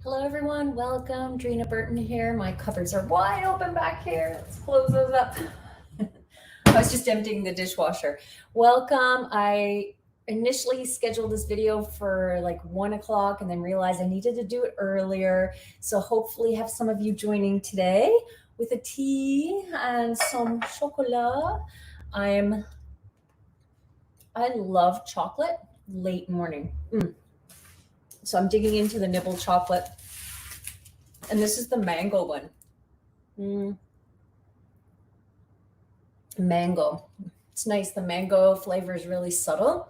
Hello everyone, welcome. Burton here. My cupboards are wide open back here. Let's close those up. I was just emptying the dishwasher. Welcome. I initially scheduled this video for like 1 o'clock and then realized I needed to do it earlier. So hopefully have some of you joining today with a tea and some chocolat. I love chocolate late morning. So I'm digging into the nibble chocolate. And this is the mango one. Mango. It's nice. The mango flavor is really subtle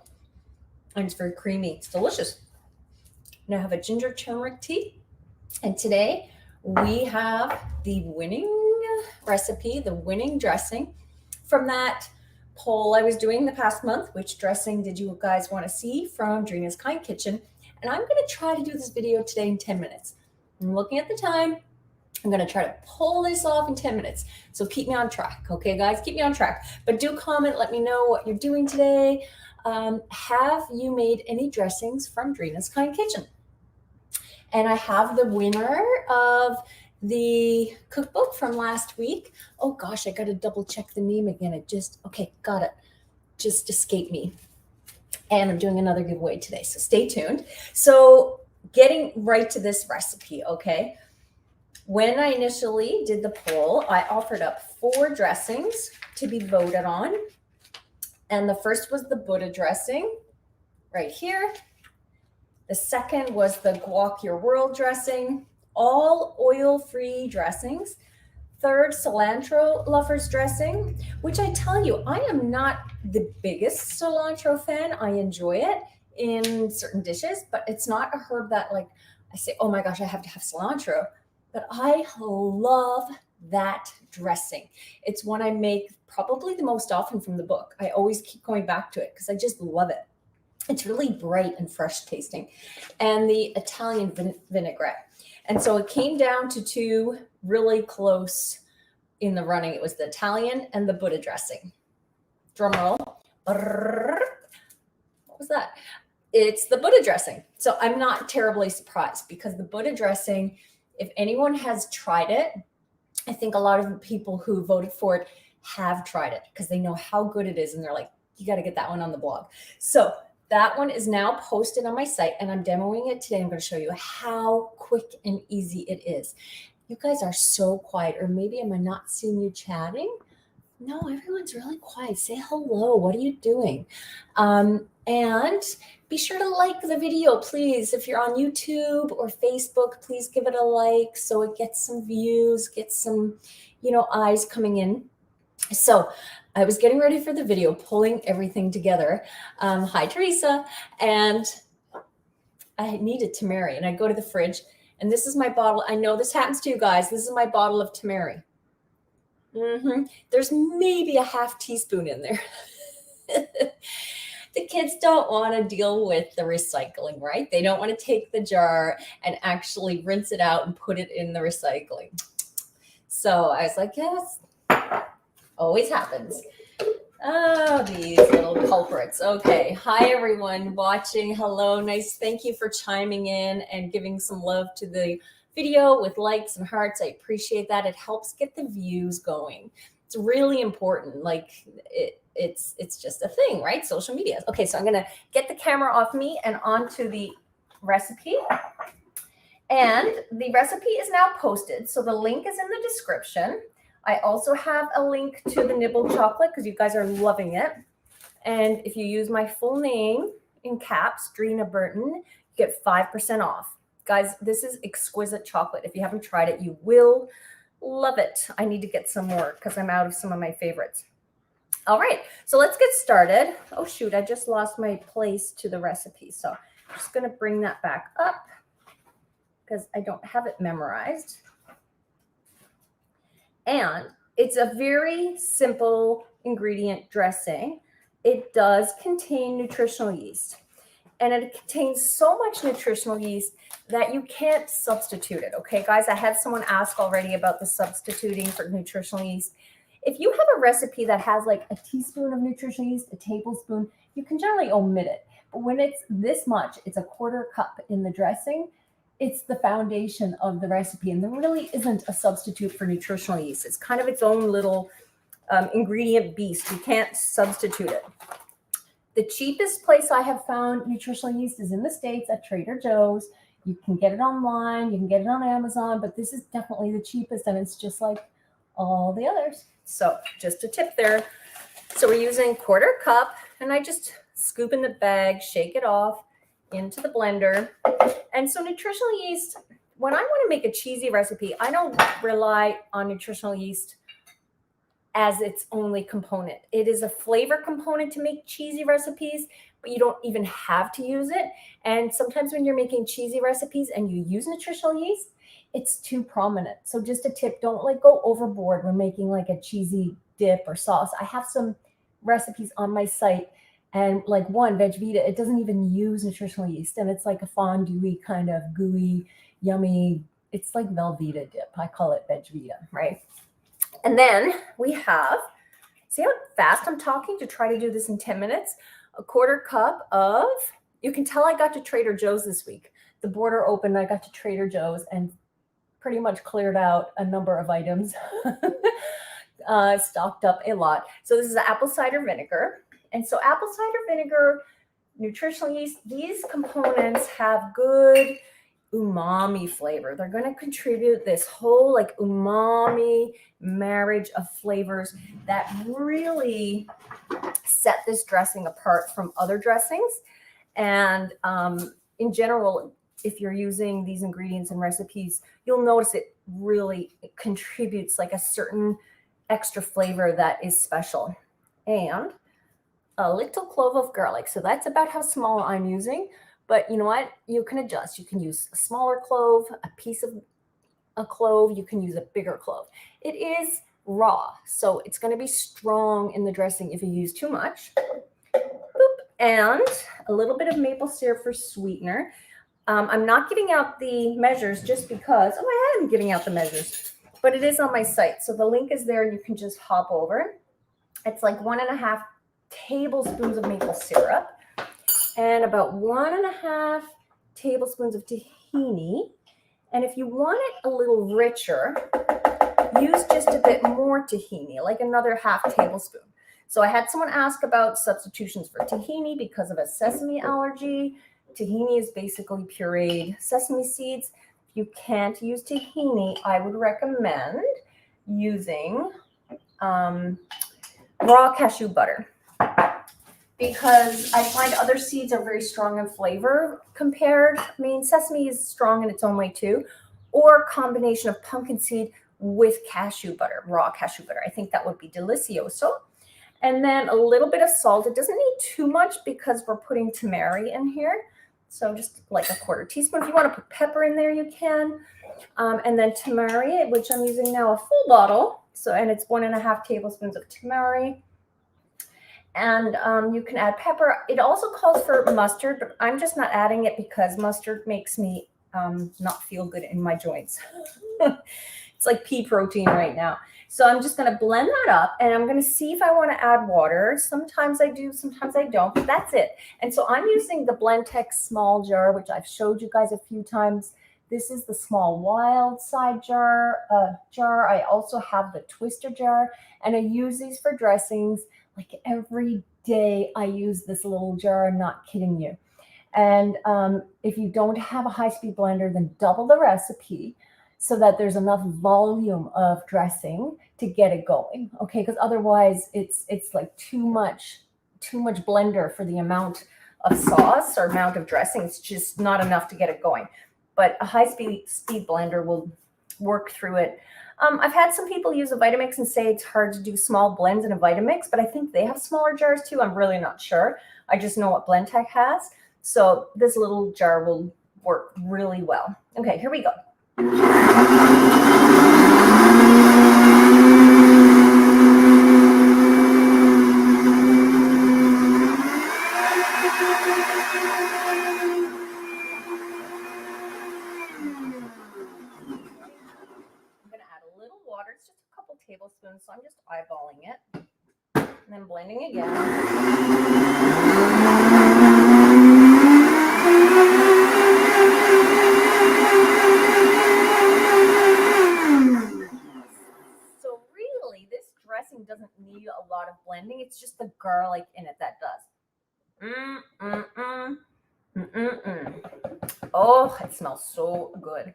and it's very creamy. It's delicious. Now I have a ginger turmeric tea. And today we have the winning recipe, the winning dressing from that poll I was doing the past month. Which dressing did you guys want to see from DREENA'S Kind Kitchen? And I'm going to try to do this video today in 10 minutes. I'm looking at the time. I'm going to try to pull this off in 10 minutes. So keep me on track. Okay, guys, keep me on track. But do comment. Let me know what you're doing today. Have you made any dressings from DREENA'S Kind Kitchen? And I have the winner of the cookbook from last week. Oh gosh, I got to double check the name again. Okay, got it. Just escaped me. And I'm doing another giveaway today, so stay tuned. So getting right to this recipe, okay? When I initially did the poll, I offered up 4 dressings to be voted on. And the first was the Buddha dressing right here. The second was the Guac Your World dressing, all oil-free dressings. Third, cilantro lovers dressing, which I tell you, I am not the biggest cilantro fan. I enjoy it in certain dishes, but it's not a herb that like I say, oh my gosh, I have to have cilantro. But I love that dressing. It's one I make probably the most often from the book. I always keep going back to it because I just love it. It's really bright and fresh tasting. And the Italian vinaigrette. And so it came down to 2 really close in the running. It was the Italian and the Buddha dressing. Drum roll. What was that? It's the Buddha dressing. So I'm not terribly surprised because the Buddha dressing, if anyone has tried it, I think a lot of the people who voted for it have tried it because they know how good it is. And they're like, you got to get that one on the blog. So that one is now posted on my site and I'm demoing it today. I'm going to show you how quick and easy it is. You guys are so quiet, or maybe am I not seeing you chatting? No, everyone's really quiet. Say hello. What are you doing? And be sure to like the video, please. If you're on YouTube or Facebook, please give it a like so it gets some views, gets some, eyes coming in. So I was getting ready for the video, pulling everything together. Hi, Teresa. And I needed tamari, and I go to the fridge, and this is my bottle. I know this happens to you guys. This is my bottle of tamari. There's maybe a half teaspoon in there. The kids don't want to deal with the recycling, right? They don't want to take the jar and actually rinse it out and put it in the recycling. So I was like, yes, always happens. Oh, these little culprits. Okay. Hi, everyone watching. Hello. Nice. Thank you for chiming in and giving some love to the video with likes and hearts. I appreciate that. It helps get the views going. It's really important. Like it's just a thing, right? Social media. Okay. So I'm going to get the camera off me and onto the recipe. And the recipe is now posted. So the link is in the description. I also have a link to the nibble chocolate because you guys are loving it. And if you use my full name in caps, Dreena Burton, you get 5% off. Guys, this is exquisite chocolate. If you haven't tried it, you will love it. I need to get some more because I'm out of some of my favorites. All right, so let's get started. Oh, shoot, I just lost my place to the recipe. So I'm just going to bring that back up because I don't have it memorized. And it's a very simple ingredient dressing. It does contain nutritional yeast. And it contains so much nutritional yeast that you can't substitute it. Okay, guys, I had someone ask already about the substituting for nutritional yeast. If you have a recipe that has like a teaspoon of nutritional yeast, a tablespoon, you can generally omit it. But when it's this much, it's a 1/4 cup in the dressing, it's the foundation of the recipe, and there really isn't a substitute for nutritional yeast. It's kind of its own little ingredient beast. You can't substitute it. The cheapest place I have found nutritional yeast is in the States at Trader Joe's. You can get it online, you can get it on Amazon, but this is definitely the cheapest, and it's just like all the others. So just a tip there. So we're using 1/4 cup, and I just scoop in the bag, shake it off into the blender. And so nutritional yeast, when I want to make a cheesy recipe, I don't rely on nutritional yeast as its only component. It is a flavor component to make cheesy recipes, but you don't even have to use it. And sometimes when you're making cheesy recipes and you use nutritional yeast, it's too prominent. So just a tip, don't like go overboard when making like a cheesy dip or sauce. I have some recipes on my site, and like one, Vegvita, it doesn't even use nutritional yeast, and it's like a fondue kind of gooey, yummy. It's like Velveeta dip. I call it Vegvita, right? And then we have, see how fast I'm talking to try to do this in 10 minutes? 1/4 cup of, you can tell I got to Trader Joe's this week. The border opened, I got to Trader Joe's and pretty much cleared out a number of items, stocked up a lot. So this is apple cider vinegar. And so apple cider vinegar, nutritional yeast, these components have good umami flavor. They're going to contribute this whole like umami marriage of flavors that really set this dressing apart from other dressings. And in general, if you're using these ingredients in recipes, you'll notice it really contributes like a certain extra flavor that is special. And a little clove of garlic. So that's about how small I'm using. But you know what? You can adjust. You can use a smaller clove, a piece of a clove. You can use a bigger clove. It is raw, so it's going to be strong in the dressing if you use too much. Boop. And a little bit of maple syrup for sweetener. I'm not giving out the measures just because, oh, I am giving out the measures, but it is on my site. So the link is there and you can just hop over. It's like 1.5 tablespoons of maple syrup and about 1.5 tablespoons of tahini. And if you want it a little richer, use just a bit more tahini, like another 1/2 tablespoon. So I had someone ask about substitutions for tahini because of a sesame allergy. Tahini is basically pureed sesame seeds. If you can't use tahini, I would recommend using raw cashew butter, because I find other seeds are very strong in flavor compared. I mean, sesame is strong in its own way too, or a combination of pumpkin seed with cashew butter, raw cashew butter. I think that would be delicioso. And then a little bit of salt. It doesn't need too much because we're putting tamari in here. So just like a 1/4 teaspoon. If you want to put pepper in there, you can. And then tamari, which I'm using now a full bottle. So, and it's 1.5 tablespoons of tamari. And you can add pepper. It also calls for mustard, but I'm just not adding it because mustard makes me not feel good in my joints. It's like pea protein right now. So I'm just going to blend that up, and I'm going to see if I want to add water. Sometimes I do, sometimes I don't, but that's it. And so I'm using the Blendtec small jar, which I've showed you guys a few times. This is the small wild side jar. I also have the twister jar, and I use these for dressings. Like every day I use this little jar. I'm not kidding you. And if you don't have a high-speed blender, then double the recipe so that there's enough volume of dressing to get it going. Okay, because otherwise it's like too much blender for the amount of sauce or amount of dressing. It's just not enough to get it going. But a high-speed blender will work through it. I've had some people use a Vitamix and say it's hard to do small blends in a Vitamix, but I think they have smaller jars too. I'm really not sure. I just know what Blendtec has. So this little jar will work really well. Okay, here we go. Tablespoons, so I'm just eyeballing it and then blending again. garlic in it, that does. Oh, it smells so good.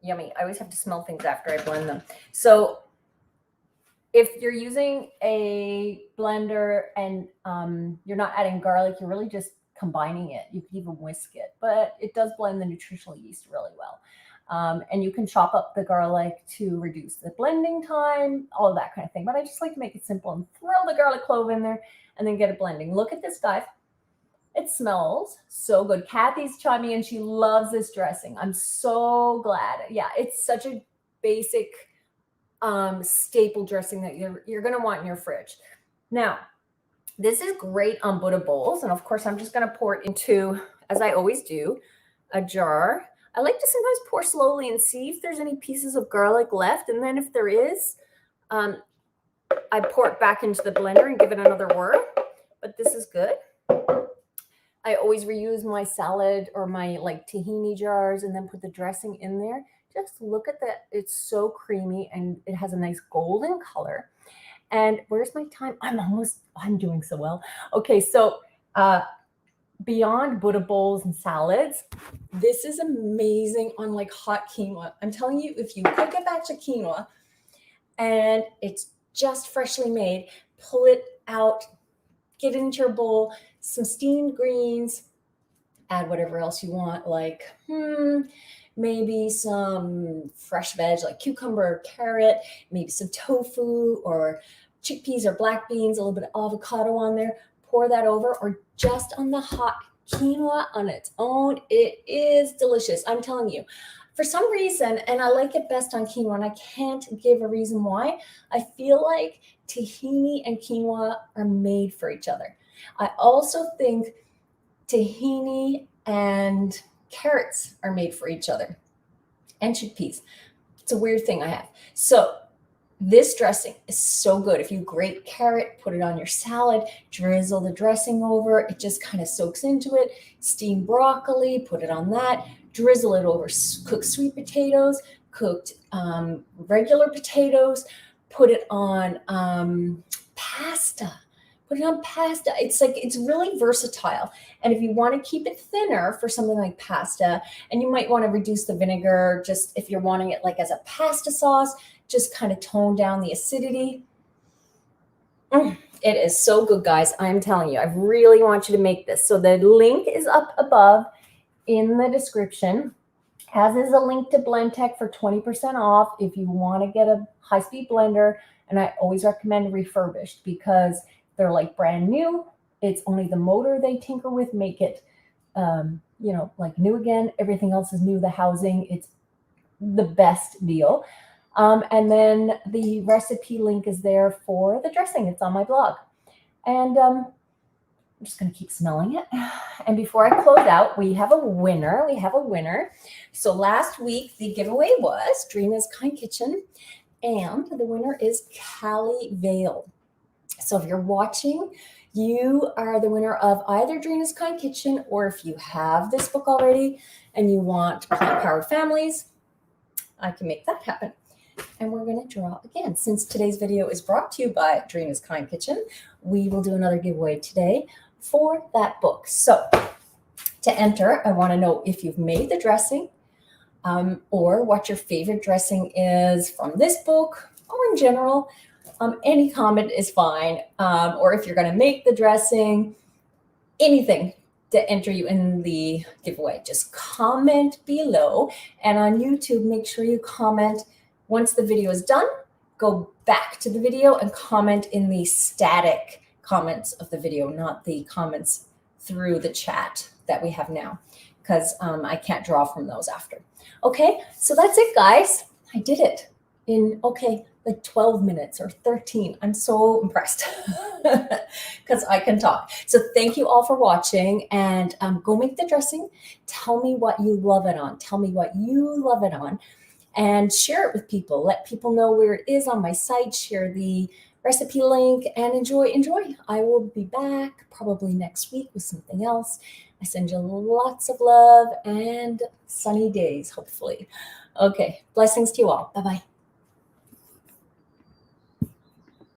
Yummy. I always have to smell things after I blend them. So if you're using a blender and you're not adding garlic, you're really just combining it. You can even whisk it, but it does blend the nutritional yeast really well. And you can chop up the garlic to reduce the blending time, all of that kind of thing. But I just like to make it simple and throw the garlic clove in there and then get it blending. Look at this, guys. It smells so good. Kathy's chiming in. She loves this dressing. I'm so glad. Yeah, it's such a basic staple dressing that you're going to want in your fridge. Now, this is great on Buddha bowls. And of course, I'm just going to pour it into, as I always do, a jar. I like to sometimes pour slowly and see if there's any pieces of garlic left. And then if there is, I pour it back into the blender and give it another whir. But this is good. I always reuse my salad or my like tahini jars and then put the dressing in there. Just look at that. It's so creamy and it has a nice golden color. And where's my time? I'm doing so well. Okay, so beyond Buddha bowls and salads, this is amazing on like hot quinoa. I'm telling you, if you cook a batch of quinoa and it's just freshly made, pull it out, get it into your bowl, some steamed greens, add whatever else you want, like maybe some fresh veg like cucumber or carrot, maybe some tofu or chickpeas or black beans, a little bit of avocado on there. Pour that over, or just on the hot quinoa on its own. It is delicious. I'm telling you. For some reason, and I like it best on quinoa, and I can't give a reason why, I feel like tahini and quinoa are made for each other. I also think tahini and carrots are made for each other, and chickpeas. It's a weird thing I have. So this dressing is so good. If you grate carrot, put it on your salad, drizzle the dressing over, it just kind of soaks into it. Steamed broccoli, put it on that, drizzle it over cooked sweet potatoes, cooked regular potatoes, put it on pasta. Put it on pasta. It's really versatile. And if you want to keep it thinner for something like pasta, and you might want to reduce the vinegar, just if you're wanting it like as a pasta sauce, just kind of tone down the acidity. It is so good, guys. I'm telling you, I really want you to make this. So the link is up above in the description, as is a link to Blendtec for 20% off if you want to get a high-speed blender. And I always recommend refurbished because they're like brand new. It's only the motor they tinker with, make it, like new again. Everything else is new. The housing, it's the best deal. And then the recipe link is there for the dressing. It's on my blog. And I'm just going to keep smelling it. And before I close out, we have a winner. So last week, the giveaway was DREENA'S Kind Kitchen. And the winner is Callie Vale. So if you're watching, you are the winner of either DREENA'S Kind Kitchen, or if you have this book already and you want plant-powered families, I can make that happen. And we're going to draw again. Since today's video is brought to you by DREENA'S Kind Kitchen, we will do another giveaway today for that book. So to enter, I want to know if you've made the dressing or what your favorite dressing is from this book or in general. Any comment is fine. Or if you're going to make the dressing, anything to enter you in the giveaway, just comment below. And on YouTube, make sure you comment once the video is done. Go back to the video and comment in the static comments of the video, not the comments through the chat that we have now, because I can't draw from those after. Okay, so that's it, guys. I did it in, like 12 minutes or 13. I'm so impressed because I can talk. So thank you all for watching, and go make the dressing. Tell me what you love it on. And share it with people. Let people know where it is on my site. Share the recipe link and enjoy. I will be back probably next week with something else. I send you lots of love and sunny days, hopefully. Okay, blessings to you all. Bye-bye.